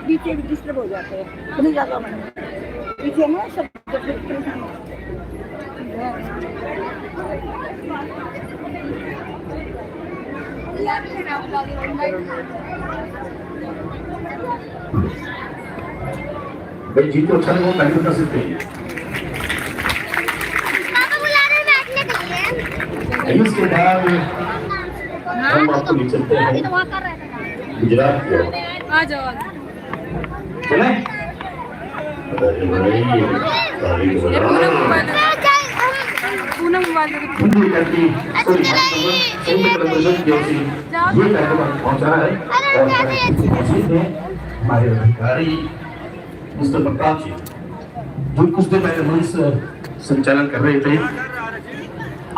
बीच disturb हो जाते हैं, नहीं जाता पीछे ना सब। भाई जिनको अच्छा लगा वो पहले बता सकते हैं। पापा बुला रहे हैं बैठने के लिए। उसके बाद हम आपको ले चलते हैं गुजरात की ओर। आ जाओ चले अरे भाई पूनम मोबाइल हिंदू करती सॉरी संयुक्त परिषद की ओर से ये कार्यक्रम पहुंचा है और मौजूद है हमारे अधिकारी मिस्टर प्रताप जी जो कुछ देर पहले मंच संचालन कर रहे थे।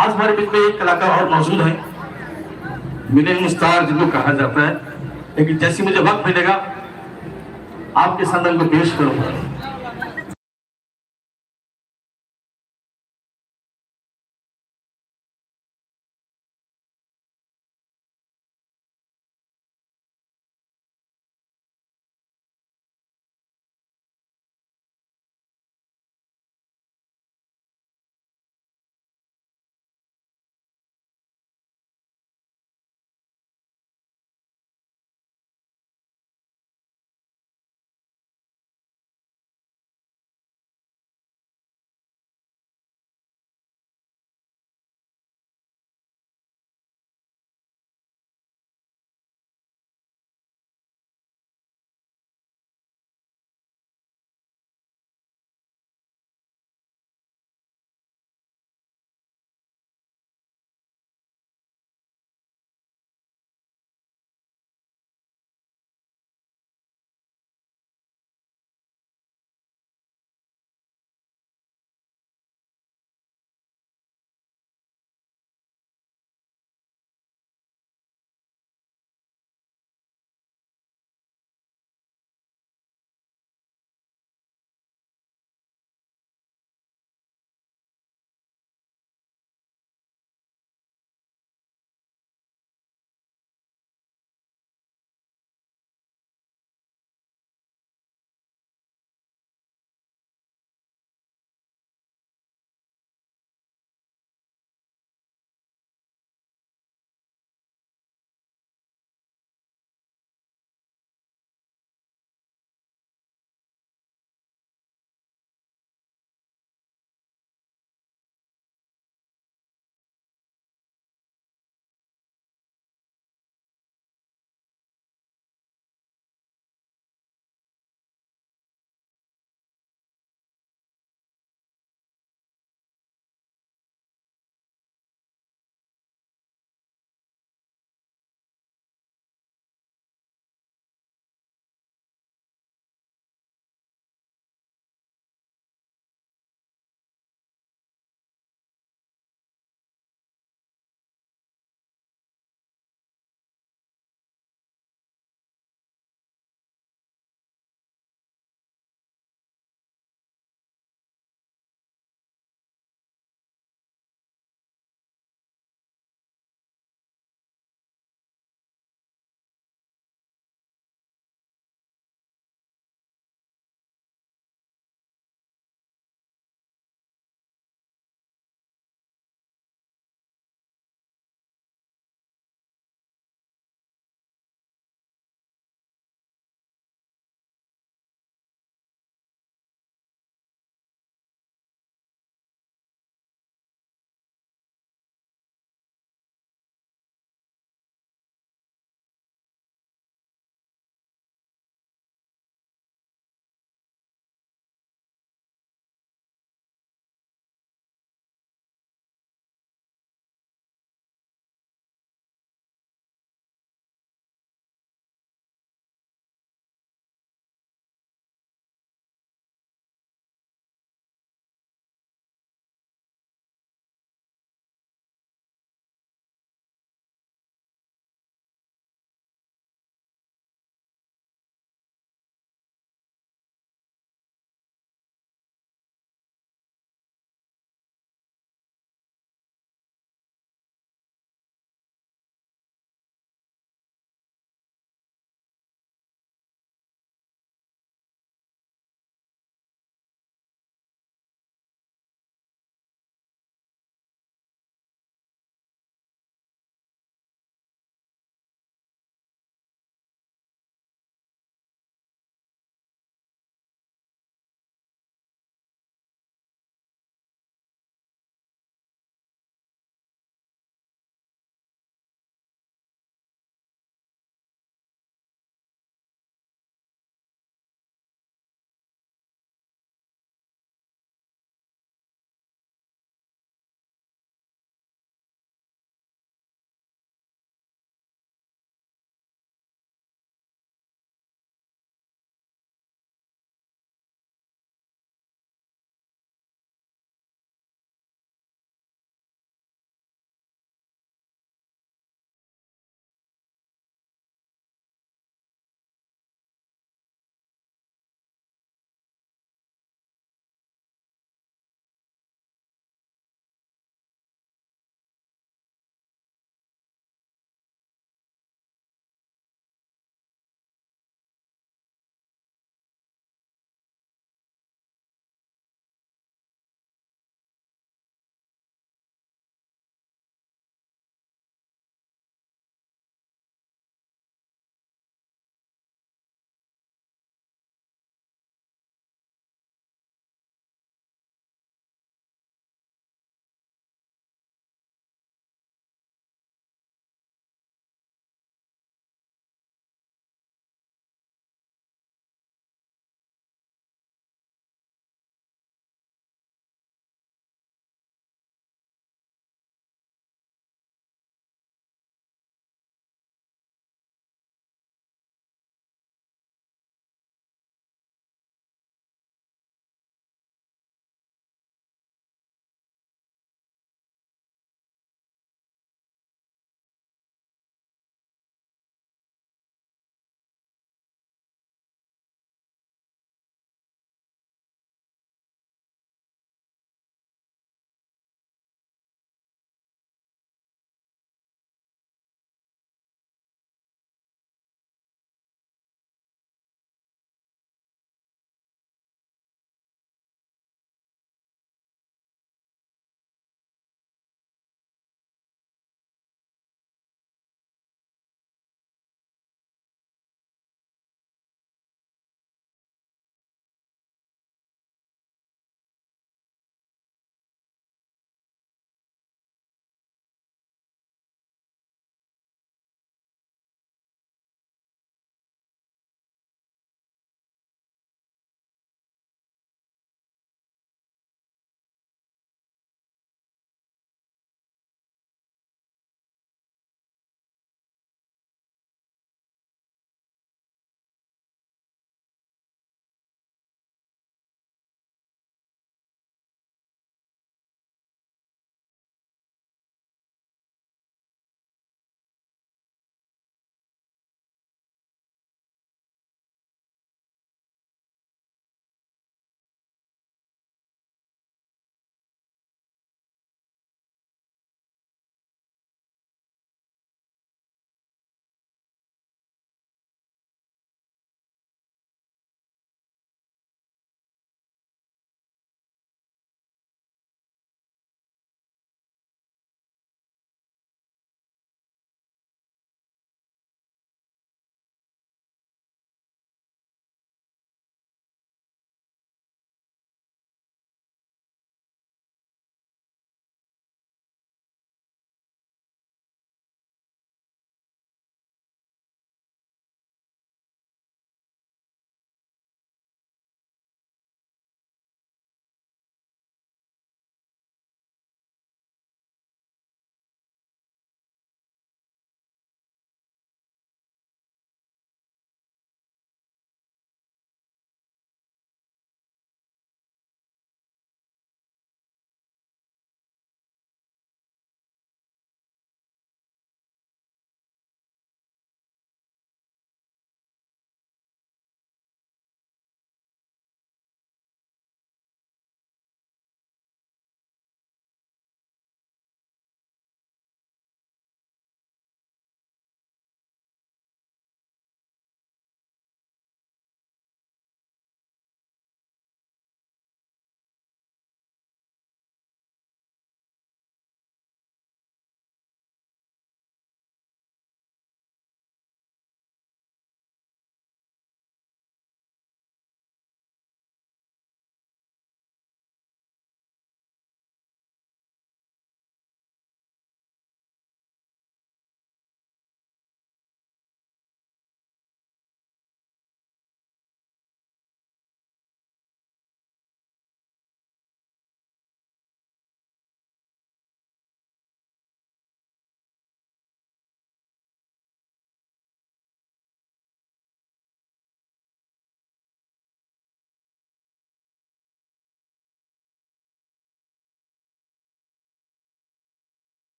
आज हमारे बीच में एक कलाकार और मौजूद है, मिलन मुस्तार जिनको कहा जाता है, लेकिन जैसे मुझे वक्त मिलेगा आपके सामने उनको पेश करूंगा।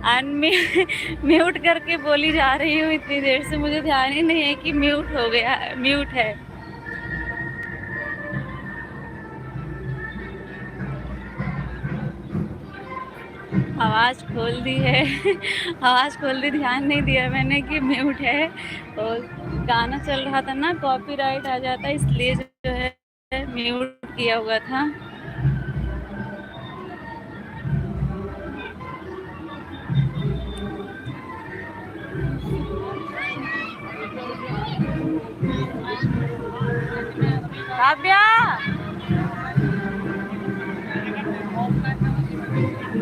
अनम्यू म्यूट करके बोली जा रही हूँ इतनी देर से, मुझे ध्यान ही नहीं है कि म्यूट हो गया, म्यूट है। आवाज़ खोल दी है आवाज़ खोल दी, ध्यान नहीं दिया मैंने कि म्यूट है। और गाना चल रहा था ना, कॉपीराइट आ जाता है, इसलिए जो है म्यूट किया हुआ था। काव्या,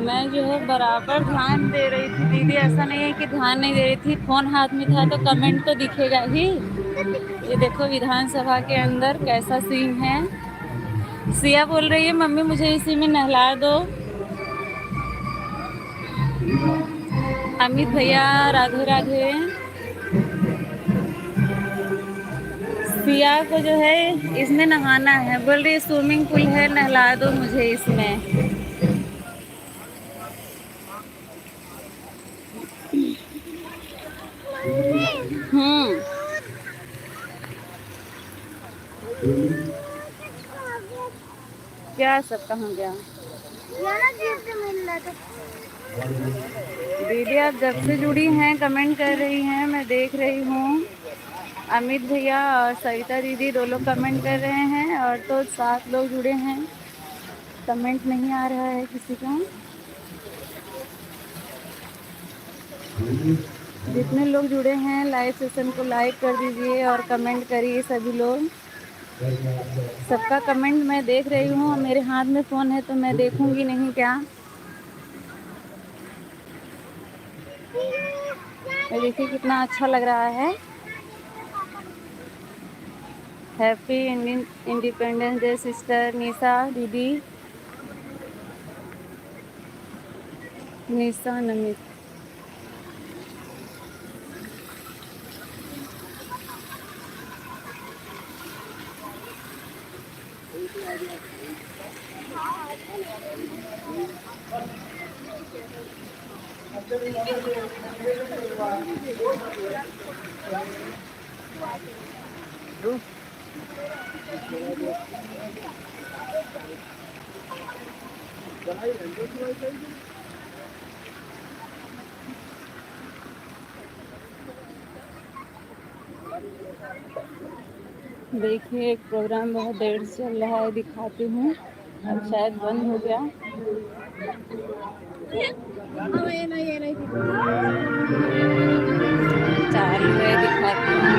मैं जो है बराबर ध्यान दे रही थी दीदी, ऐसा नहीं है कि ध्यान नहीं दे रही थी, फोन हाथ में था तो कमेंट तो दिखेगा ही। ये देखो विधानसभा के अंदर कैसा सीन है। सिया बोल रही है मम्मी मुझे इसी में नहला दो। अमित भैया राधे राधे। सिया को जो है इसमें नहाना है, बोल रही है स्विमिंग पूल है नहला दो मुझे इसमें। क्या सब कहाँ गया दीदी? आप जब से जुड़ी हैं कमेंट कर रही हैं, मैं देख रही हूँ। अमित भैया और सविता दीदी दो लोग कमेंट कर रहे हैं, और तो 7 लोग जुड़े हैं, कमेंट नहीं आ रहा है किसी का। जितने लोग जुड़े हैं लाइव सेशन को लाइक कर दीजिए और कमेंट करिए सभी लोग। सबका कमेंट मैं देख रही हूँ, मेरे हाथ में फ़ोन है तो मैं देखूंगी नहीं क्या? ये देखिए कितना अच्छा लग रहा है। हैप्पी इंडिपेंडेंस डे सिस्टर निशा दीदी, निशा नमित। देखिए एक प्रोग्राम बहुत देर से चल रहा है, दिखाती हूँ, अब शायद बंद हो गया। चालू है, दिखाती हूँ।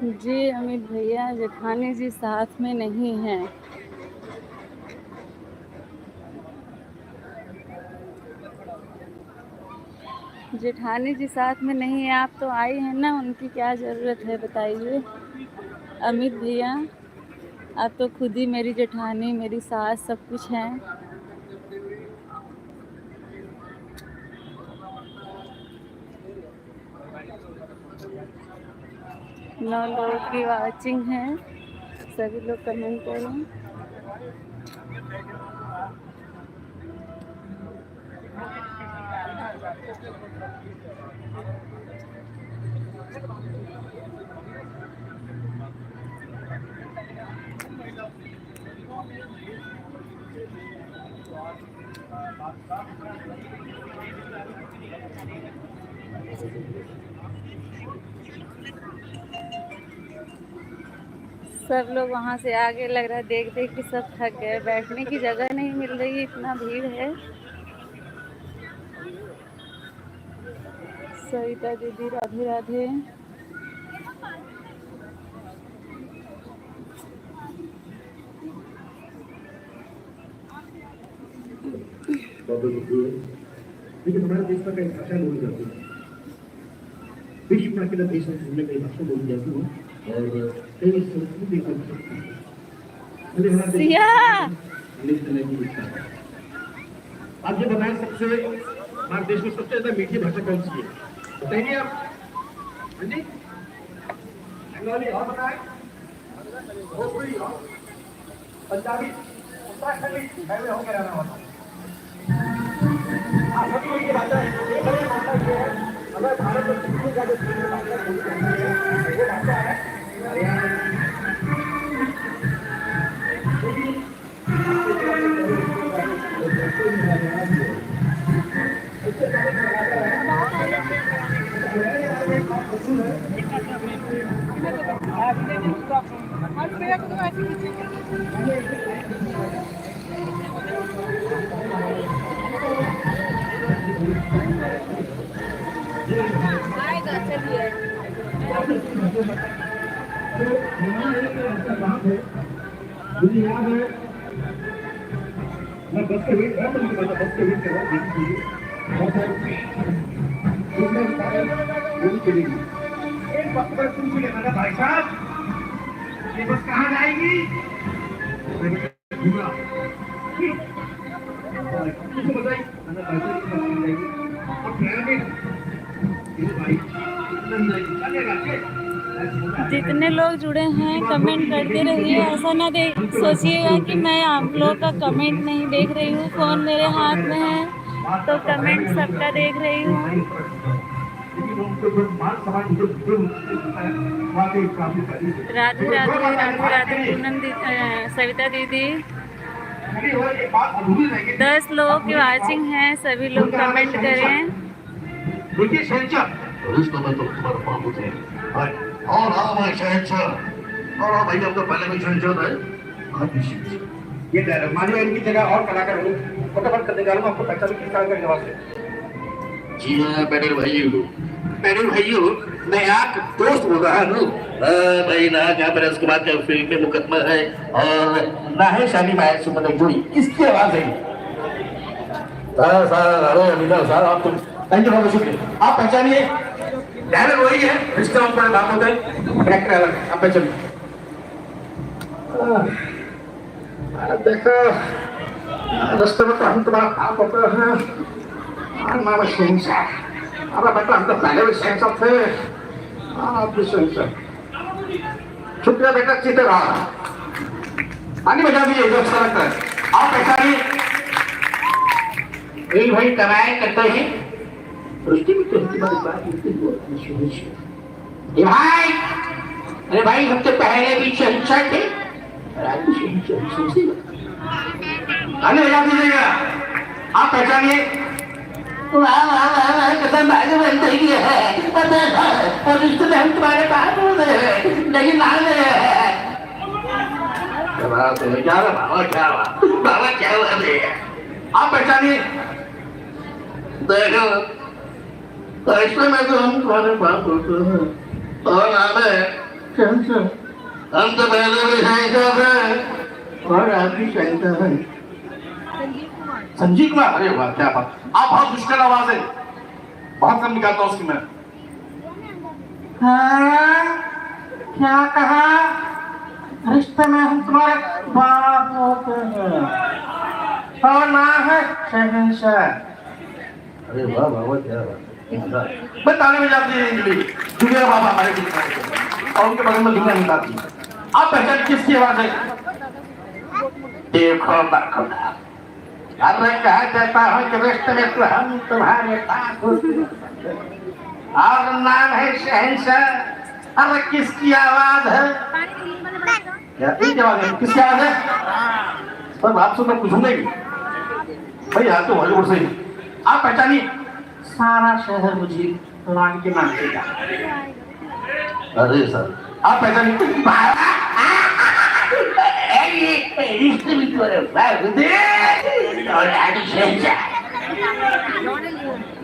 जी अमित भैया, जेठानी जी साथ में नहीं हैं। जेठानी जी साथ में नहीं है, आप तो आई हैं ना, उनकी क्या ज़रूरत है बताइए अमित भैया। आप तो खुद ही मेरी जेठानी, मेरी सास सब कुछ हैं। 9 लोगों की वॉचिंग है, सभी लोग कमेंट करें। सब लोग वहाँ से आगे, लग रहा है देख देख के सब थक गए, बैठने की जगह नहीं मिल रही, इतना भीड़ है। सविता दीदी राधे राधे। लेकिन हमारे देश में कई भाषा बोली जाती है, विश्व में अकेला देश है जिसमें कई भाषा बोली जाती है और कई संस्कृति देखा जा सकती है। आप ये बताएं, सबसे हमारे देश में सबसे ज्यादा मीठी भाषा कौन सी है, बताएंगे आप? हाँ जी, बंगाली और बताएं, भोजपुरी और पंजाबी, उत्तराखंडी पहले हो गया ना होता। सब कोई की भाषा है, एक बड़ी भाषा ये है, अगर भारत में कितनी ज्यादा भाषा बोली जाती है वो भाषा है हरियाणा। आएगा, चलिए। मुझे याद है, मैं बस के वेट बहुत बस के वेट कर रहा हूँ, एक वक्त पर तुमसे कहना भाई साहब ये बस कहाँ जाएगी? किसी बताइए और जितने लोग जुड़े हैं कमेंट करते रहिए, ऐसा ना सोचिएगा कि मैं आप लोग का कमेंट नहीं देख रही हूँ। फ़ोन मेरे हाथ में है तो कमेंट सबका देख रही हूँ। राधे राधे राधे राधे पूनम सविता दीदी। 10 लोगों की वॉचिंग है, सभी लोग कमेंट करें। देखिए शहंशाह, रिश्तों में तो तुम्हारा बहुत है और हाँ मैं शहंशाह और हाँ भाई अब तो पहले में शहंशाह है। ये मानी इनकी जगह और कलाकार हो फटाफट करने जा रहा हूँ, आपको पैसा भी किस तरह का जवाब है? जी हाँ बैठे भाइयों मैं आप दोस्त बोल रहा हूँ भाई ना, जहाँ पर उसके बाद फिल्म में मुकदमा है और ना है शादी में सुमन जोड़ी, किसकी आवाज है? अरे अमीना सर आप तुम थैंक यू बहुत शुक्रिया। आप पहचानिए, डायलॉग वही है, रिश्ता ऊपर बात होता है, कैरेक्टर अलग, आप पहचानिए। देखो रास्ते में तो हम तुम्हारा काम करते हैं, हमारा शहंशाह, हमारा बेटा हम तो पहले भी शहंशाह थे, आप भी शहंशाह। शुक्रिया बेटा, चीते रहा आगे बजा दीजिए जो अच्छा लगता है। आप पहचानिए, यही भाई कमाए करते हैं उसकी भी तो तुम्हारी बात ये भाई। अरे भाई सबसे पहले भी शहंशाह थे और आज भी शहंशाह। आगे बजा दीजिएगा, आप पहचानिए। वाह वाह वाह वाह कसम भाई बनते ही है और रिश्ते में हम तुम्हारे पास नहीं मान रहे हैं। क्या बाबा क्या हुआ? आप पहचानिए। देखो तो इसमें मैं तो हम तुम्हारे पास होते हैं और नाम है शहंशाह, हम तो पहले भी शहंशाह थे और आप भी शहंशाह हैं। संजीव कुमार, अरे वाह क्या बात, आप बहुत मुश्किल आवाज है, बहुत कम निकालता हूँ उसकी मैं। हाँ, क्या कहा? रिश्ते में हम तुम्हारे बाप होते हैं और ना है शहंशाह। अरे वाह वाह क्या बात, मैं ताने में जाती है इंग्लिश, दुनिया बाबा हमारे बीच में और उनके बगल में दुनिया निकालती है। आप पहचान किसकी आवाज है? देखो देखो, अरे कहा जाता है कि रिश्ते में तो हम तुम्हारे बाप होते हैं और नाम है शहंशाह। अरे किसकी आवाज है? क्या एक आवाज है? किसकी आवाज है? पर आपसे मैं पूछूंगा भाई, यहाँ तो हॉलीवुड से आप पहचानिए। सारा शहर मुझे लान के नाम से जाता। अरे सर आप पहचानिए।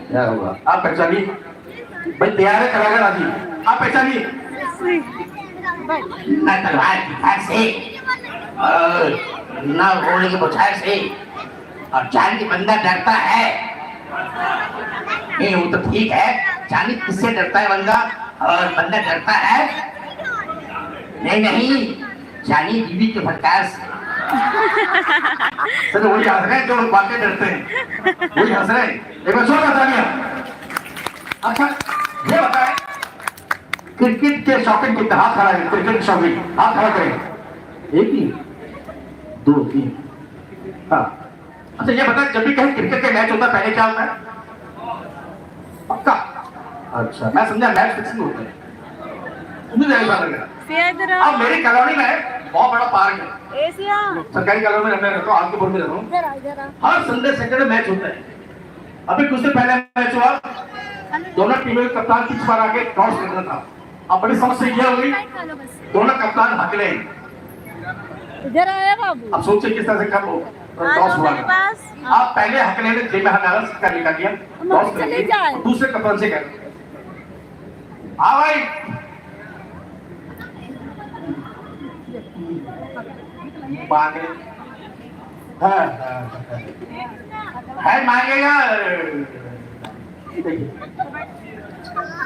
क्या हुआ? आप पहचानिए भाई, तैयार है कलाकार आदि, आप पहचानिए। ना तलवार की धार से और ना घोड़े की बौछार से, और चांदी बंदा डरता है। नहीं वो तो ठीक है, चांदी किससे डरता है बंदा और बंदा डरता है? नहीं नहीं, चांदी बीवी के फटकार से। सर वही हंस रहे हैं जो बातें डरते हैं, वही हंस रहे हैं। एक बार जोर बता दिया। अच्छा ये बताएं, क्रिकेट के शौकीन कितने हाथ खड़ा है? क्रिकेट शौकीन हाथ खड़ा करें। एक ही, दो, तीन, हाँ। अच्छा ये बताएं, जब भी कहीं क्रिकेट का मैच होता है पहले क्या होता है? पक्का? अच्छा मैं समझा मैच फिक्सिंग होता है। मुझे ऐसा लग रहा। अब मेरी कॉलोनी में बहुत बड़ा पार्क है, सरकारी कॉलोनी में रहता हूँ, आगे में रहता हूँ। हर संडे सैटरडे मैच होता है। अभी कुछ दिन पहले मैच हुआ, दोनों टीमों के कप्तान पिच पर आके टॉस करना था। अब बड़ी समस्या यह हुई, दोनों कप्तान हकले। इधर आया बाबू। अब सोचिए किस तरह से कब टॉस हुआ। आप पहले हकले ने जेब में हाथ डाला, सिक्का निकाल दिया, टॉस कर दिया, दूसरे कप्तान से कह हाँ भाई मांगे है मांगेगा।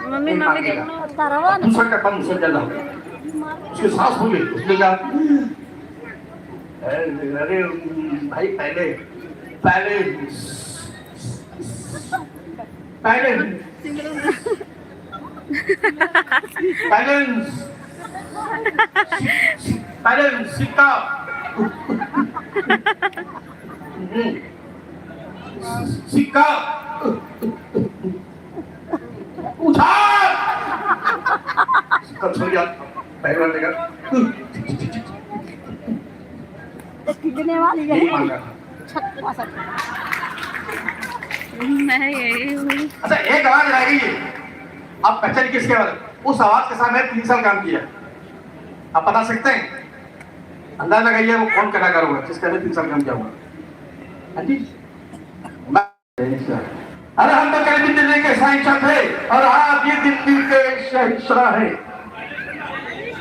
मम्मी मम्मी देखो दूसरा कप्तान मुझसे चल रहा, उसकी सांस फूली, उसने कहा अरे भाई पहले पहले पहले पहले सिक्का सिक्का उठा, सिक्का छोड़ दिया, पहले वाले का कितने वाली है? मैं यही हूँ। अच्छा एक आवाज रह गई है, आप पहचान किसके बारे? उस आवाज के साथ मैंने 3 साल काम किया। आप बता सकते हैं? अंदाजा लगाइए वो कौन कलाकार होगा जिसका मैंने 3 साल काम किया होगा? हाँ जी, अरे हम तो कल भी दिल्ली के शहंशाह थे और आप ये दिल्ली के शहंशाह हैं।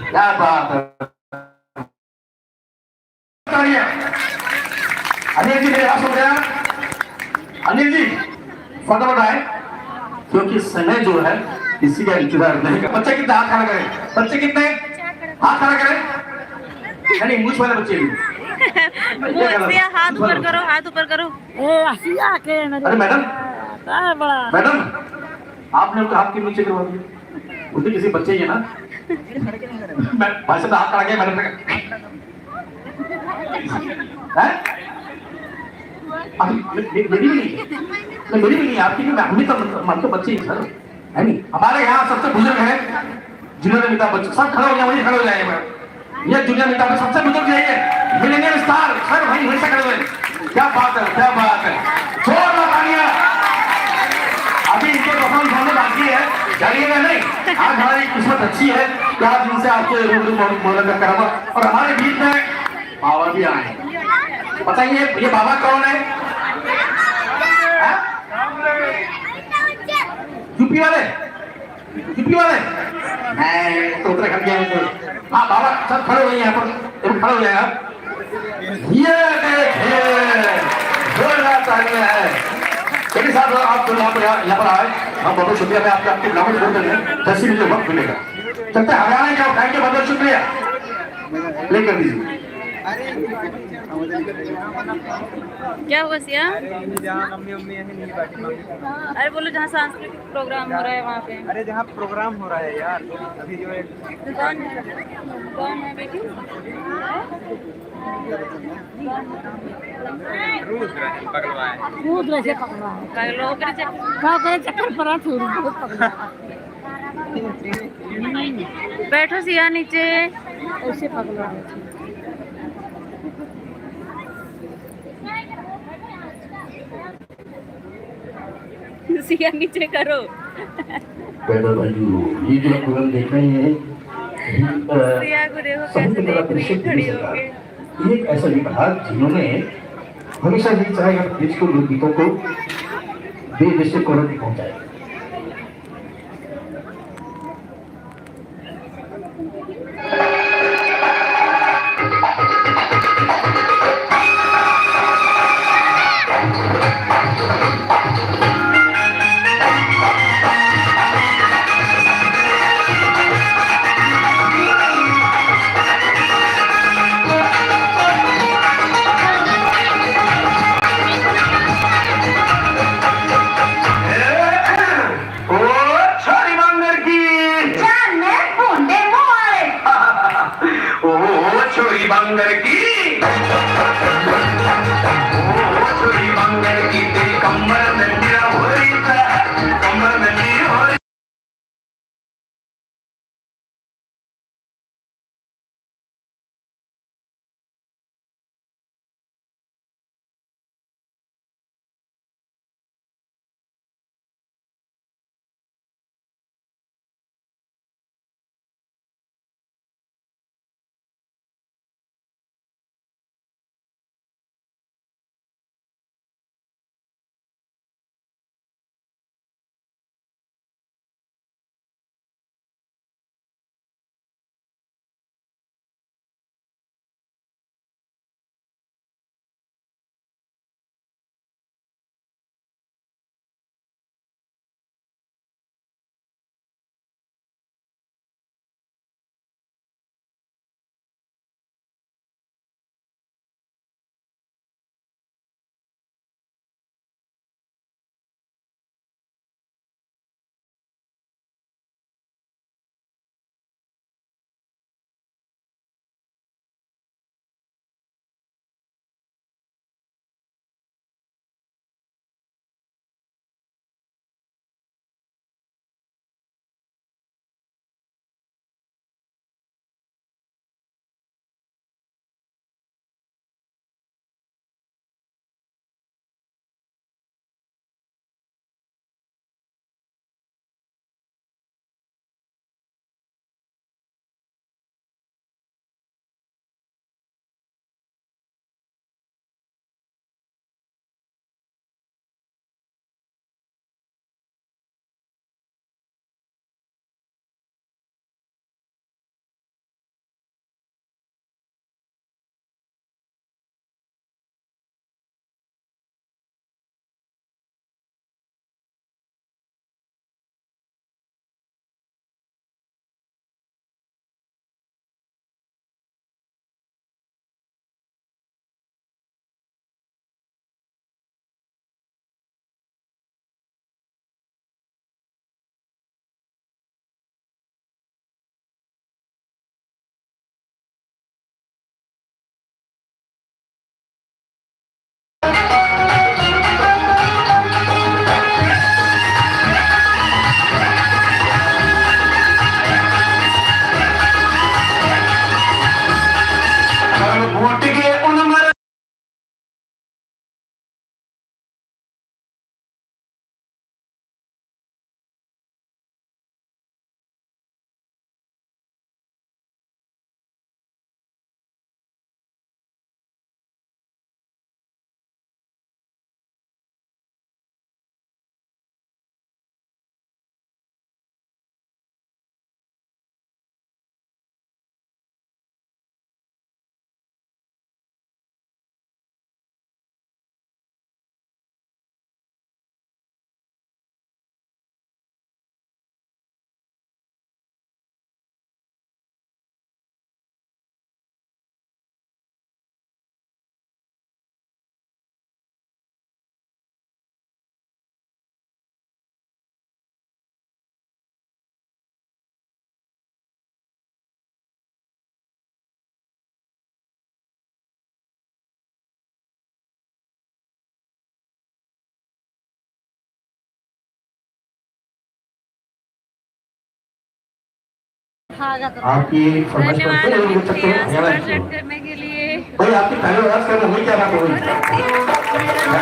क्या बात है। अनिल जी मेरे पास हो गया। अनिल जी फटाफट आए, क्योंकि समय जो है किसी का इंतजार नहीं कर। बच्चे कितने हाथ खड़ा करें? बच्चे कितने हाथ खड़ा करें? नहीं इंग्लिश वाले बच्चे हाथ ऊपर करो, हाथ ऊपर करो। अरे मैडम मैडम आपने उनका हाथ के नीचे करवा दिया, मुझे किसी बच्चे ही है ना। मैं भाई साहब हाथ खड़ा किया मैडम मेरी भी नहीं आपकी भी, हम भी तो बच्चे ही सर है नहीं। हमारे यहाँ सबसे बुजुर्ग है जिन्होंने अमिताभ बच्चन, सब खड़े हो गए, वही खड़े हो जाएंगे। ये दुनिया में अमिताभ सबसे बुजुर्ग जाइए, मिलेनियल स्टार सर वही वैसे खड़े हुए। क्या बात है, क्या बात है, जोर लगाइए। अभी इनके परफॉर्मेंस होने बाकी है, जाइएगा नहीं। आज हमारी किस्मत अच्छी है कि आज इनसे आपके रूबरू मुलाकात करा और हमारे बीच में बाबा भी आए। बताइए ये बाबा कौन है? यूपी वाले यूपी वाले मैं तो उत्तराखंड के हैं। हाँ बाबा सब खड़े हुए हैं यहाँ पर, तुम खड़े हो जाए आप। ये देखिए जोरदार तालियां है। चलिए साहब आप जो यहाँ पर आए, हम बहुत शुक्रिया। मैं आपके नाम छोड़ देंगे जैसे मुझे वक्त मिलेगा। चलते हरियाणा का थैंक यू, बहुत शुक्रिया। लेकर दीजिए। क्या हुआ सिया? अरे बोलो जहाँ सांस्कृतिक प्रोग्राम हो रहा है वहाँ पे। अरे जहाँ प्रोग्राम हो रहा है यार, अभी जो है कौन है बेटी? दूध वैसे पकड़ा है पागलों के चक्कर क्या करे चक्कर पड़ा थी बहुत पकड़ा बैठो सिया नीचे। ऐसे पकड़ा है सिया नीचे करो। पैदल भाइयों, ये जो प्रोग्राम देख रहे हैं सिया को देखो कैसे देख रही है खड़ी होके। ये एक ऐसा विभाग जिन्होंने हमेशा नहीं चाहेगा देश को लोकगीतों को देश से कोरोना पहुंचाए। आपकी फरमाइश पर धन्यवाद कोई नहीं अमित बोल सकते भैया हैं हरियाणा सुपर की चैट करने के लिए। कोई आपकी पहले आवाज करना वही क्या बात हुई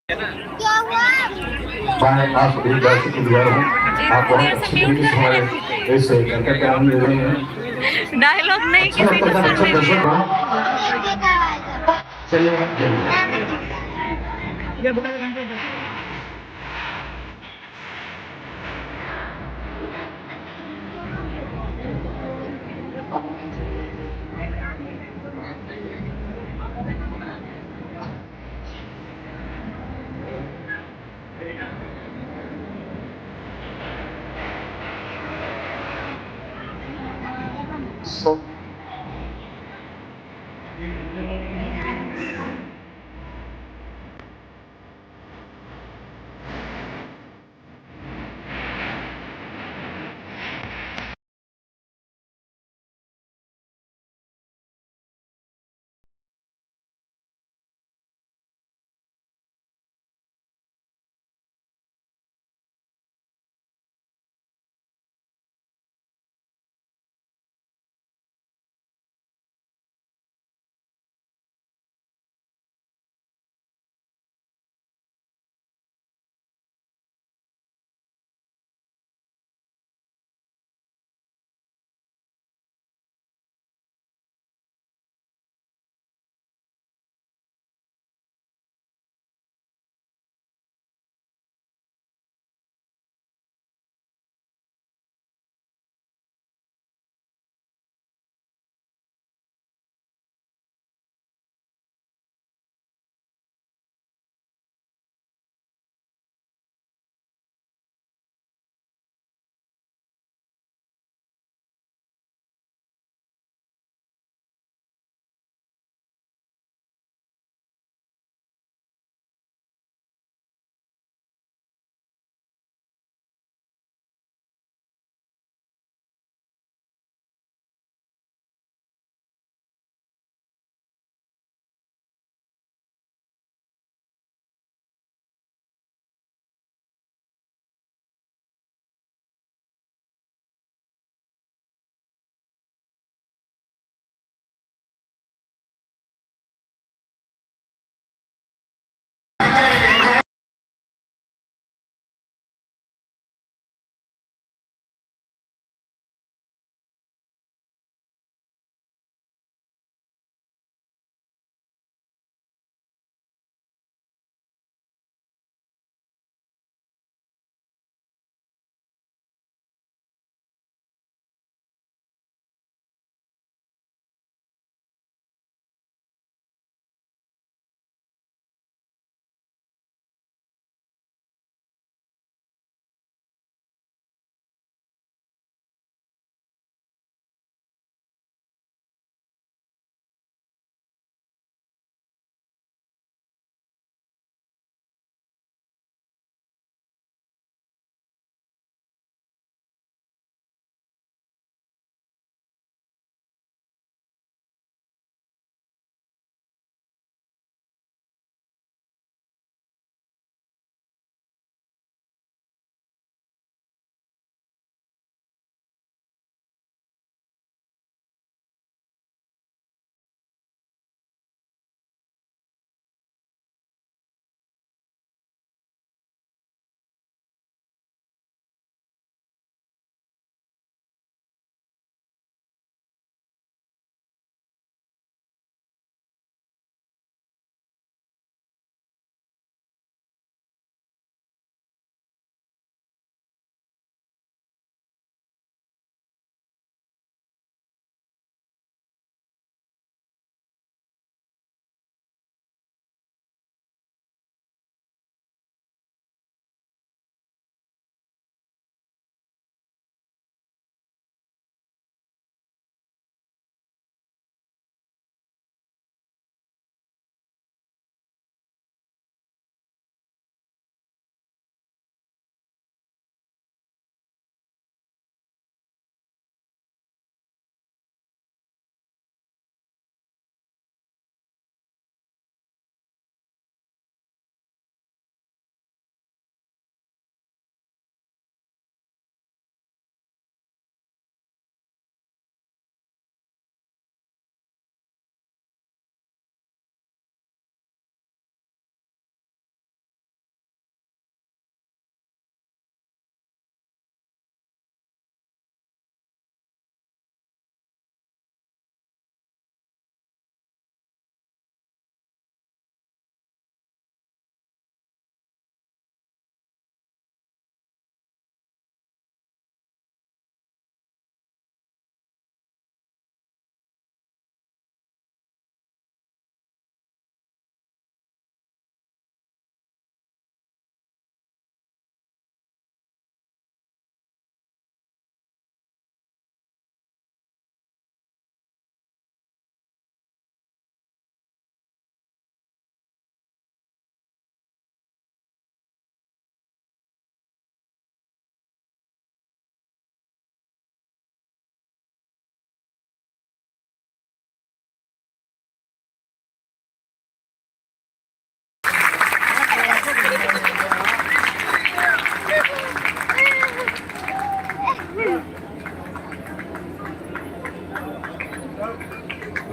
क्या हुआ? मैं आप एक बार शुक्रगुजार हूँ। आप बहुत अच्छी तरीके से हमारे इस कार्यक्रम का आनंद ले रहे हैं। डायलॉग नहीं अच्छा किसी लगता को है, अच्छा सुनने दर्शक दिया। हो। चलिए चलिए। So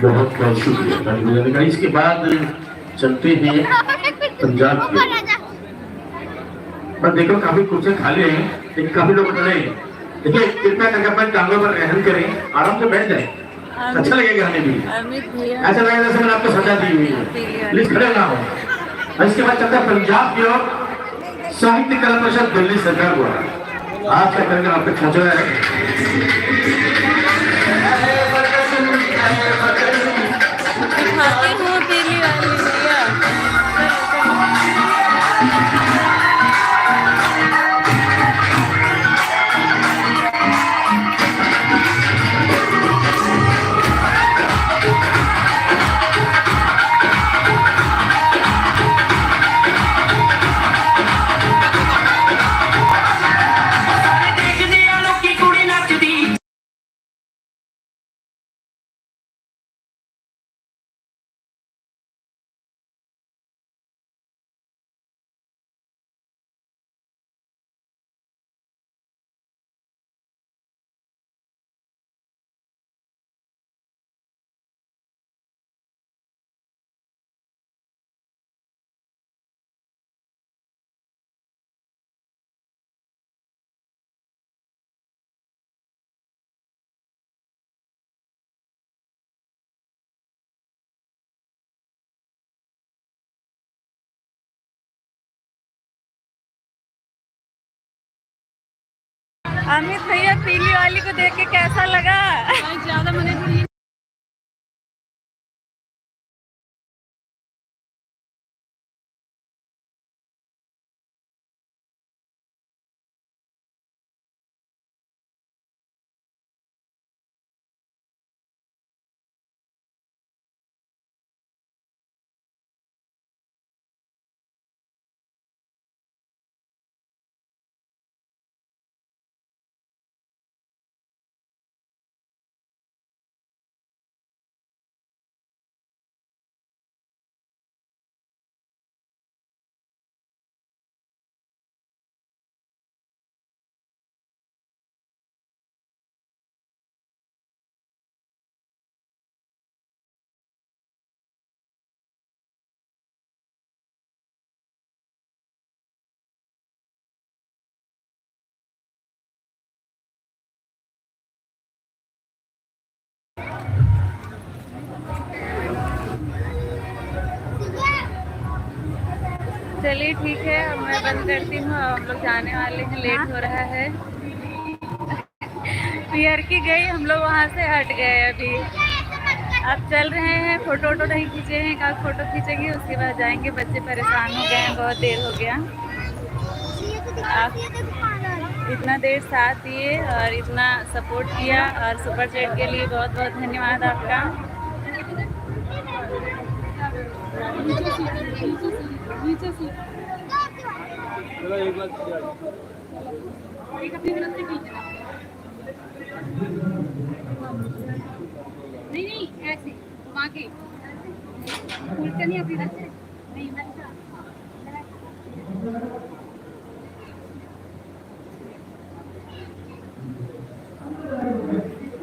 बहुत बहुत शुक्रिया तारीफ देने का। इसके बाद चलते हैं पंजाब की। पर देखो काफी कुर्सियां खाली हैं, लेकिन काफी लोग खड़े हैं। देखिए कृपया करके अपने टांगों पर रहम करें, आराम से बैठ जाए, अच्छा लगेगा हमें भी। अमित भैया ऐसा लगेगा जैसे मैंने आपको सजा दी हुई है, प्लीज खड़े ना हो। और इसके बाद चलता है पंजाब की ओर। साहित्य कला परिषद दिल्ली सरकार द्वारा आज का कार्यक्रम आप तक पहुंच रहा है। दिखाती हूँ पीली वाली भैया। अमित भैया पीली वाली को देख के कैसा लगा? ज्यादा मजे चलिए ठीक है, अब मैं बंद करती हूँ। हम लोग जाने वाले हैं, लेट हो रहा है। पियर की गई, हम लोग वहाँ से हट गए। अभी अब चल रहे हैं, फोटो वोटो नहीं खींचे हैं, कल फोटो खींचेंगे उसके बाद जाएंगे। बच्चे परेशान हो गए हैं, बहुत देर हो गया। आप इतना देर साथ दिए और इतना सपोर्ट किया, और सुपर चैट के लिए बहुत बहुत धन्यवाद आपका। नहीं ऐसे वहाँ के उल्टा नहीं अपनी नहीं